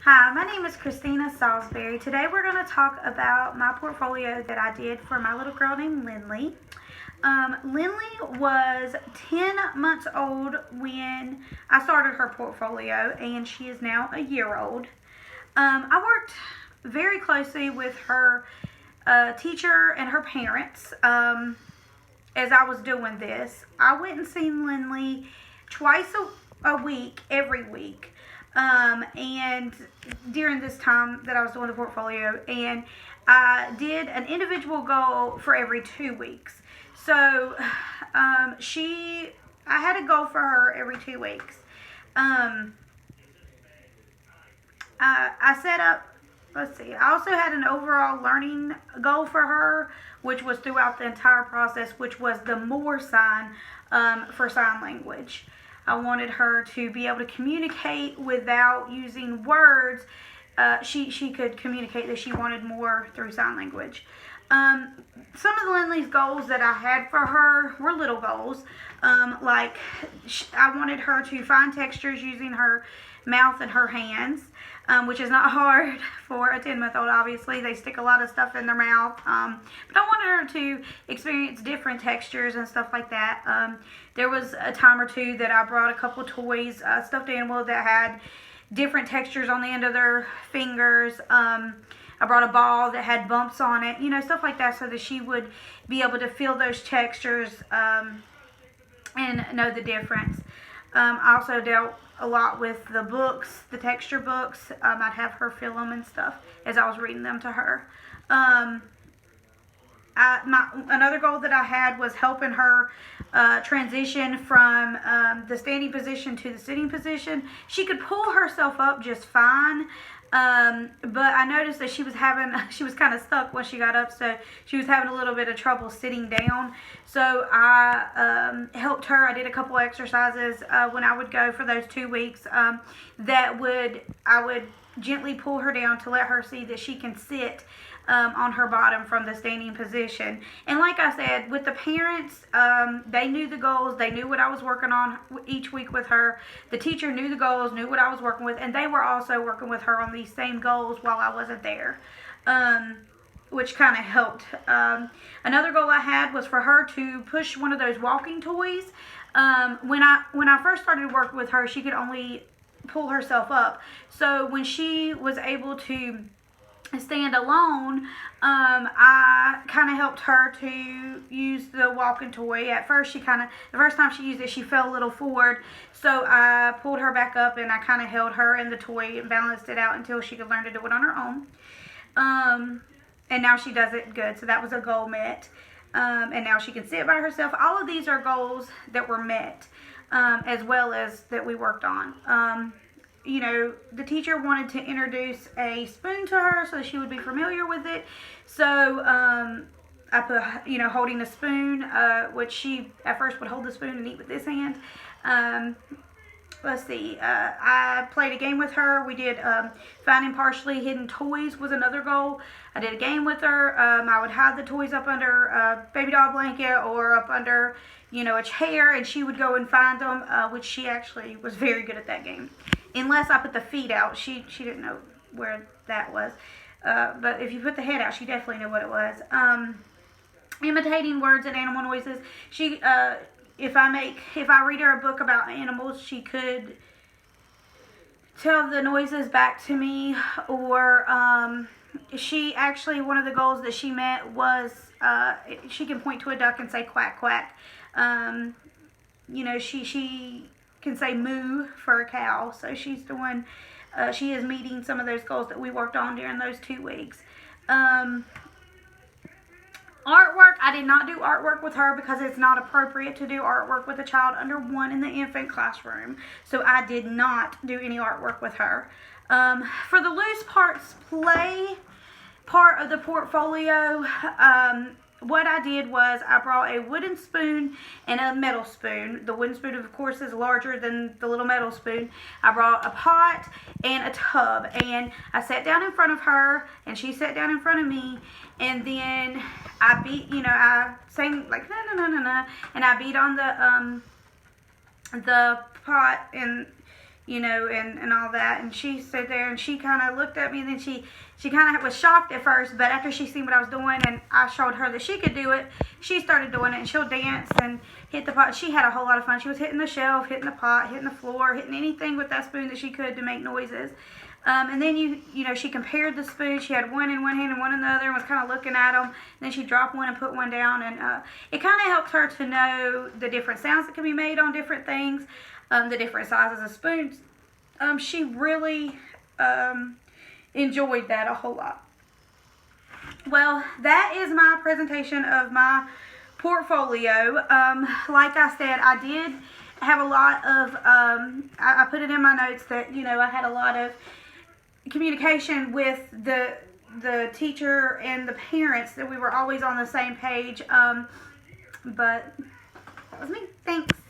Hi, my name is Christina Salisbury. Today we're going to talk about my portfolio that I did for my little girl named Lindley. Lindley was 10 months old when I started her portfolio, and she is now a year old. I worked very closely with her teacher and her parents as I was doing this. I went and seen Lindley twice a week, every week. And during this time that I was doing the portfolio, and I did an individual goal for every 2 weeks. So I had a goal for her every 2 weeks. Um, I set up, let's see, I also had an overall learning goal for her, which was throughout the entire process, which was the more sign for sign language. I wanted her to be able to communicate without using words. She could communicate that she wanted more through sign language. Some of the Lindley's goals that I had for her were little goals. I wanted her to find textures using her mouth and her hands, which is not hard for a 10-month-old. Obviously, they stick a lot of stuff in their mouth. But I wanted her to experience different textures and stuff like that. There was a time or two that I brought a couple toys, stuffed animal that had different textures on the end of their fingers. I brought a ball that had bumps on it, stuff like that, so that she would be able to feel those textures and know the difference. I also dealt a lot with the books, the texture books. I'd have her fill them and stuff as I was reading them to her. Another goal that I had was helping her transition from the standing position to the sitting position. She could pull herself up just fine, but I noticed that she was kind of stuck when she got up, so she was having a little bit of trouble sitting down. So I helped her. I did a couple exercises when I would go for those 2 weeks. I would gently pull her down to let her see that she can sit on her bottom from the standing position. And like I said, with the parents, they knew the goals. They knew what I was working on each week with her. The teacher knew the goals, knew what I was working with, and they were also working with her on these same goals while I wasn't there, which kind of helped. Another goal I had was for her to push one of those walking toys. When I first started working with her, she could only pull herself up. So when she was able to stand alone, I kind of helped her to use the walking toy. At first, the first time she used it, she fell a little forward. So I pulled her back up and I kind of held her in the toy and balanced it out until she could learn to do it on her own. And now she does it good. So that was a goal met. And now she can sit by herself. All of these are goals that were met, as well as that we worked on. The teacher wanted to introduce a spoon to her so she would be familiar with it. So I put, holding a spoon, which she at first would hold the spoon and eat with this hand. Let's see, I played a game with her. We did finding partially hidden toys was another goal. I did a game with her. I would hide the toys up under a baby doll blanket or up under, a chair, and she would go and find them, which she actually was very good at that game. Unless I put the feet out, she didn't know where that was. But if you put the head out, she definitely knew what it was. Imitating words and animal noises. If I read her a book about animals, she could tell the noises back to me. Or one of the goals that she met was she can point to a duck and say quack quack. She can say moo for a cow. So she is meeting some of those goals that we worked on during those 2 weeks. Artwork, I did not do artwork with her because it's not appropriate to do artwork with a child under 1 in the infant classroom. So I did not do any artwork with her. For the loose parts play part of the portfolio, what I did was I brought a wooden spoon and a metal spoon. The wooden spoon, of course, is larger than the little metal spoon. I brought a pot and a tub, and I sat down in front of her, and she sat down in front of me, and then I sang like na na na na na, and I beat on the pot, and and all that. And she stood there and she kind of looked at me, and then she kind of was shocked at first, but after she seen what I was doing and I showed her that she could do it, she started doing it, and she'll dance and hit the pot. She had a whole lot of fun. She was hitting the shelf, hitting the pot, hitting the floor, hitting anything with that spoon that she could to make noises. And then she compared the spoon. She had one in one hand and one in the other, and was kind of looking at them. And then she dropped one and put one down, and it kind of helped her to know the different sounds that can be made on different things, the different sizes of spoons. She really enjoyed that a whole lot. Well, that is my presentation of my portfolio. Like I said, I did have a lot of, I put it in my notes that, I had a lot of communication with the teacher and the parents, that we were always on the same page. But that was me. Thanks.